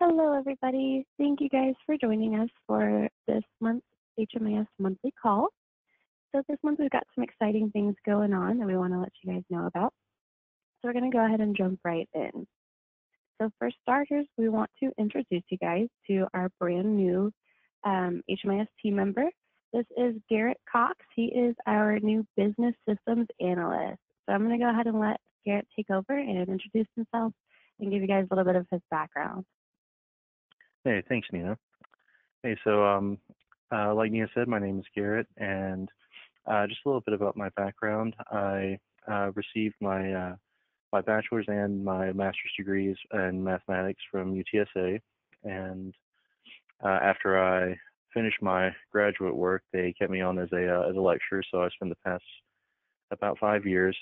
Hello, everybody. Thank you guys for joining us for this month's HMIS monthly call. So this month we've got some exciting things going on that we want to let you guys know about. So we're going to go ahead and jump right in. So for starters, we want to introduce you guys to our brand new HMIS team member. This is Garrett Cox. He is our new business systems analyst. So I'm going to go ahead and let Garrett take over and introduce himself and give you guys a little bit of his background. Hey, thanks, Nina. Hey, so like Nina said, my name is Garrett, and just a little bit about my background. I received my my bachelor's and my master's degrees in mathematics from UTSA, and after I finished my graduate work, they kept me on as a lecturer. So I spent the past about 5 years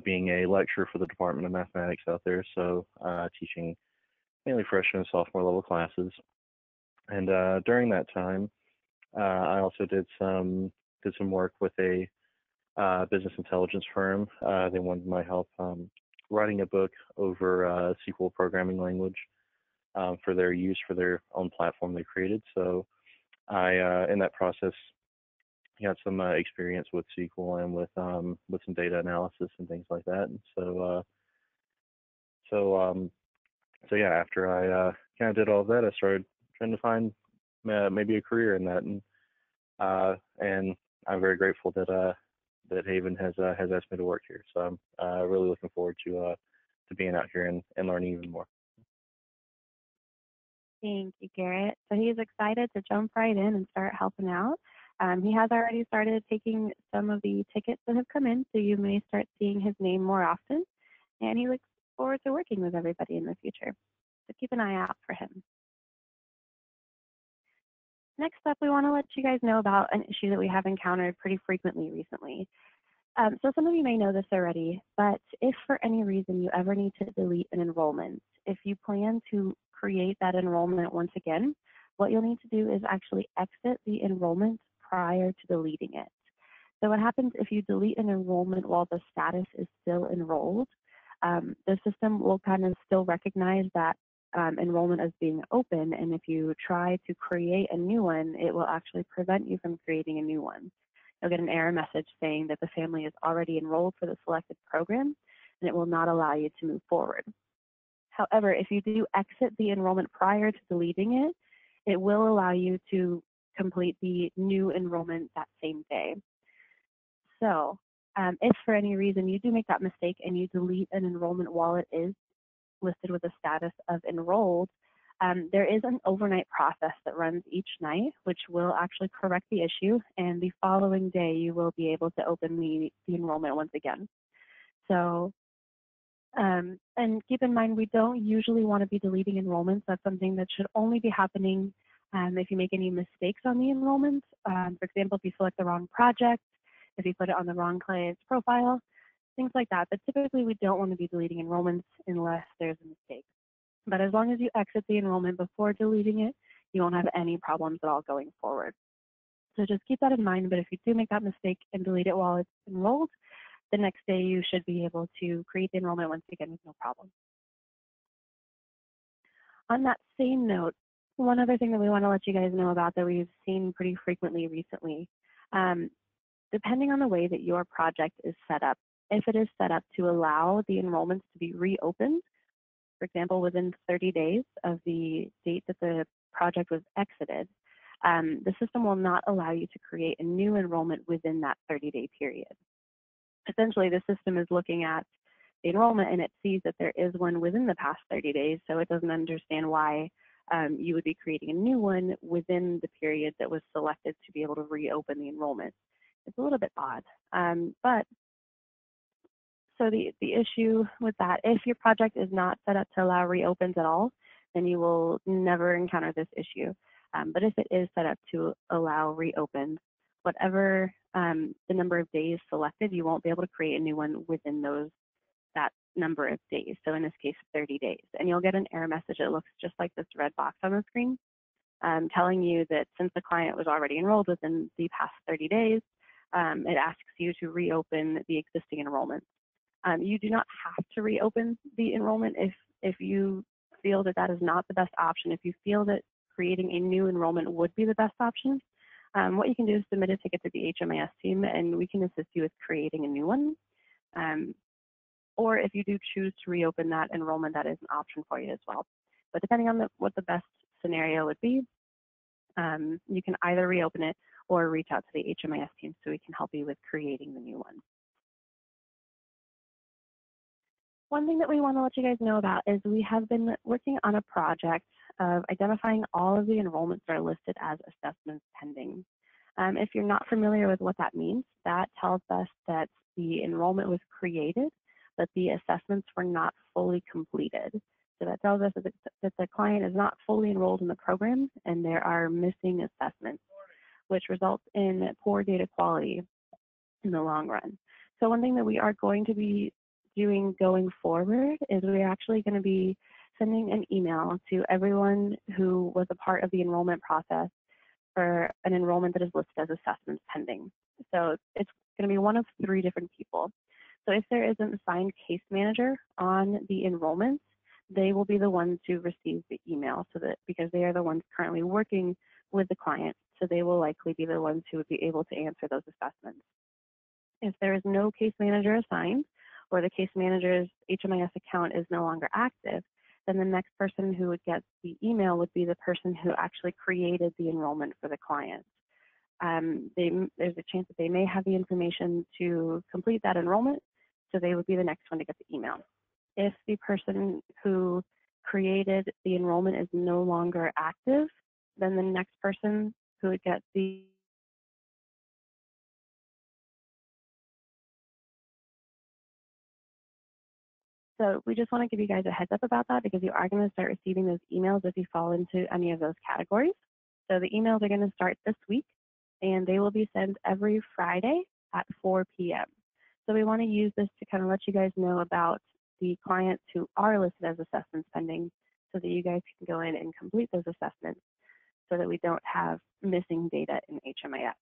being a lecturer for the Department of Mathematics out there. So teaching mainly freshman and sophomore level classes. And during that time, I also did some work with a business intelligence firm. They wanted my help writing a book over SQL programming language for their use for their own platform they created. So I, in that process, got some experience with SQL and with some data analysis and things like that. And so yeah, after I kind of did all of that, I started trying to find maybe a career in that, and I'm very grateful that Haven has asked me to work here. So I'm really looking forward to being out here and learning even more. Thank you, Garrett. So he's excited to jump right in and start helping out. He has already started taking some of the tickets that have come in, so you may start seeing his name more often. And he looks forward to working with everybody in the future. So keep an eye out for him. Next up, we want to let you guys know about an issue that we have encountered pretty frequently recently. So some of you may know this already, but if for any reason you ever need to delete an enrollment, if you plan to create that enrollment once again, what you'll need to do is actually exit the enrollment prior to deleting it. So what happens if you delete an enrollment while the status is still enrolled? The system will kind of still recognize that enrollment as being open, and if you try to create a new one, it will actually prevent you from creating a new one. You'll get an error message saying that the family is already enrolled for the selected program, and it will not allow you to move forward. However, if you do exit the enrollment prior to deleting it, it will allow you to complete the new enrollment that same day. So if for any reason you do make that mistake and you delete an enrollment while it is listed with a status of enrolled, there is an overnight process that runs each night, which will actually correct the issue, and the following day you will be able to open the enrollment once again. So, and keep in mind, we don't usually want to be deleting enrollments. That's something that should only be happening if you make any mistakes on the enrollments. For example, if you select the wrong project, if you put it on the wrong client's profile, things like that. But typically we don't want to be deleting enrollments unless there's a mistake. But as long as you exit the enrollment before deleting it, you won't have any problems at all going forward. So just keep that in mind, but if you do make that mistake and delete it while it's enrolled, the next day you should be able to create the enrollment once again with no problem. On that same note, one other thing that we want to let you guys know about that we've seen pretty frequently recently, depending on the way that your project is set up, if it is set up to allow the enrollments to be reopened, for example, within 30 days of the date that the project was exited, the system will not allow you to create a new enrollment within that 30-day period. Essentially, the system is looking at the enrollment and it sees that there is one within the past 30 days, so it doesn't understand why you would be creating a new one within the period that was selected to be able to reopen the enrollment. It's a little bit odd, but so the issue with that, if your project is not set up to allow reopens at all, then you will never encounter this issue. But if it is set up to allow reopens, whatever the number of days selected, you won't be able to create a new one within that number of days. So in this case, 30 days. And you'll get an error message that looks just like this red box on the screen, telling you that since the client was already enrolled within the past 30 days, it asks you to reopen the existing enrollment. You do not have to reopen the enrollment if you feel that that is not the best option, if you feel that creating a new enrollment would be the best option, what you can do is submit a ticket to the HMIS team, and we can assist you with creating a new one. Or if you do choose to reopen that enrollment, that is an option for you as well. But depending on what the best scenario would be, you can either reopen it or reach out to the HMIS team so we can help you with creating the new one. One thing that we want to let you guys know about is we have been working on a project of identifying all of the enrollments that are listed as assessments pending. If you're not familiar with what that means, that tells us that the enrollment was created, but the assessments were not fully completed. So that tells us that the client is not fully enrolled in the program and there are missing assessments, which results in poor data quality in the long run. So one thing that we are going to be doing going forward is we're actually going to be sending an email to everyone who was a part of the enrollment process for an enrollment that is listed as assessments pending. So it's going to be one of 3 different people. So if there is an assigned case manager on the enrollments, they will be the ones who receive the email, so that because they are the ones currently working with the client, so they will likely be the ones who would be able to answer those assessments. If there is no case manager assigned, or the case manager's HMIS account is no longer active, then the next person who would get the email would be the person who actually created the enrollment for the client. There's a chance that they may have the information to complete that enrollment, so they would be the next one to get the email. If the person who created the enrollment is no longer active, then the next person who would get the So we just want to give you guys a heads up about that, because you are going to start receiving those emails if you fall into any of those categories. So the emails are going to start this week, and they will be sent every Friday at 4 p.m. So we want to use this to kind of let you guys know about the clients who are listed as assessments pending, so that you guys can go in and complete those assessments so that we don't have missing data in HMIS.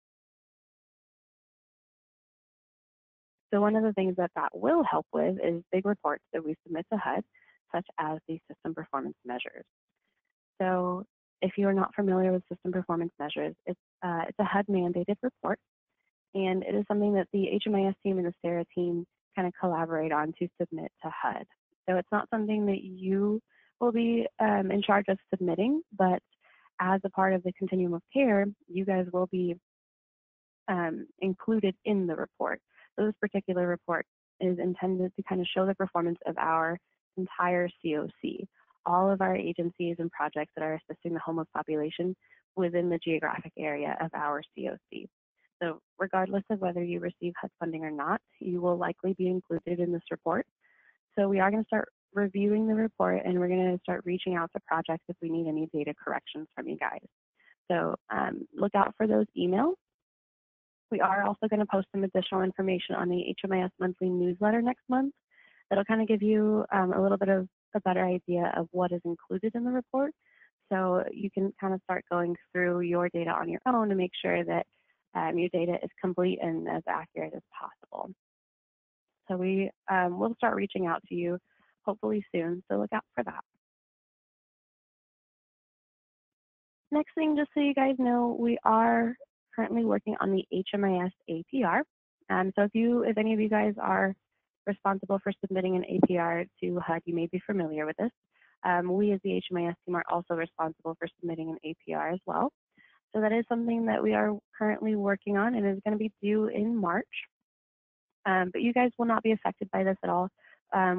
So one of the things that will help with is big reports that we submit to HUD, such as the system performance measures. So if you are not familiar with system performance measures, it's a HUD mandated report, and it is something that the HMIS team and the SARA team kind of collaborate on to submit to HUD. So it's not something that you will be in charge of submitting, but as a part of the continuum of care, you guys will be included in the report. So this particular report is intended to kind of show the performance of our entire COC, all of our agencies and projects that are assisting the homeless population within the geographic area of our COC. So regardless of whether you receive HUD funding or not, you will likely be included in this report. So we are going to start reviewing the report, and we're going to start reaching out to projects if we need any data corrections from you guys. So look out for those emails. We are also going to post some additional information on the HMIS monthly newsletter next month. That'll kind of give you a little bit of a better idea of what is included in the report. So you can kind of start going through your data on your own to make sure that your data is complete and as accurate as possible. So we will start reaching out to you hopefully soon, so look out for that. Next thing, just so you guys know, we are currently working on the HMIS APR. So if any of you guys are responsible for submitting an APR to HUD, you may be familiar with this. We as the HMIS team are also responsible for submitting an APR as well. So that is something that we are currently working on and is going to be due in March. But you guys will not be affected by this at all.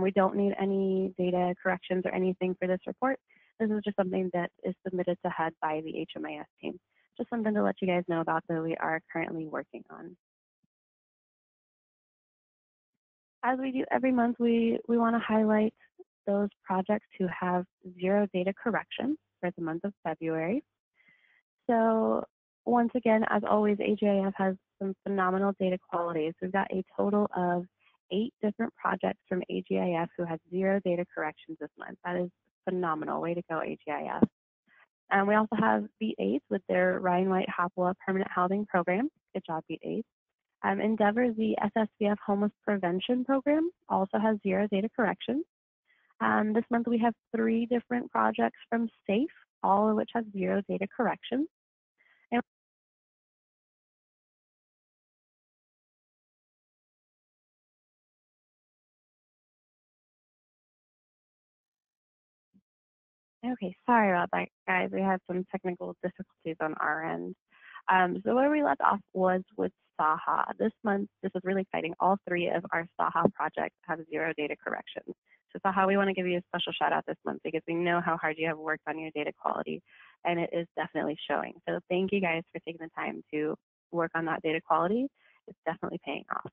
We don't need any data corrections or anything for this report. This is just something that is submitted to HUD by the HMIS team. Just something to let you guys know about that we are currently working on. As we do every month, we want to highlight those projects who have 0 data corrections for the month of February. So once again, as always, AGIF has some phenomenal data quality. So we've got a total of 8 different projects from AGIF who had 0 data corrections this month. That is phenomenal. Way to go, AGIF. We also have Beat Aids with their Ryan White Hopewell Permanent Housing Program. Good job, Beat Aids. Endeavor, the SSVF Homeless Prevention Program, also has 0 data corrections. This month we have 3 different projects from SAFE, all of which have 0 data corrections. And okay, sorry about that, guys. We had some technical difficulties on our end. So where we left off was with SAHA. This month, this is really exciting. All 3 of our SAHA projects have 0 data corrections. So SAHA, we want to give you a special shout out this month because we know how hard you have worked on your data quality, and it is definitely showing. So thank you guys for taking the time to work on that data quality. It's definitely paying off.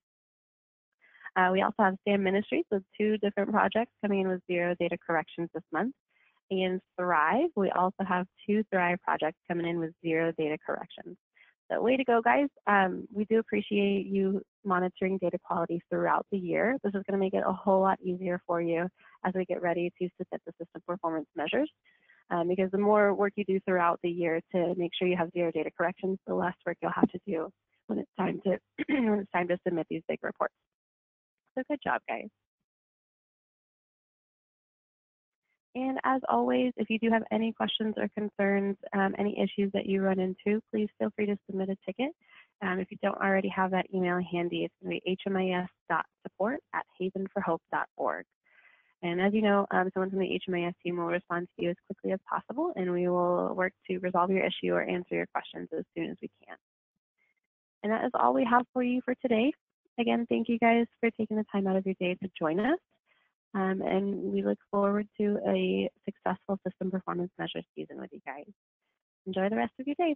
We also have STAM Ministries with 2 different projects coming in with 0 data corrections this month. And Thrive, we also have 2 Thrive projects coming in with 0 data corrections. So way to go, guys. We do appreciate you monitoring data quality throughout the year. This is going to make it a whole lot easier for you as we get ready to submit the system performance measures. Because the more work you do throughout the year to make sure you have 0 data corrections, the less work you'll have to do when it's time to when it's time to submit these big reports. So good job, guys. And as always, if you do have any questions or concerns, any issues that you run into, please feel free to submit a ticket. If you don't already have that email handy, it's going to be hmis.support@havenforhope.org. And as you know, someone from the HMIS team will respond to you as quickly as possible, and we will work to resolve your issue or answer your questions as soon as we can. And that is all we have for you for today. Again, thank you guys for taking the time out of your day to join us. And we look forward to a successful system performance measure season with you guys. Enjoy the rest of your day.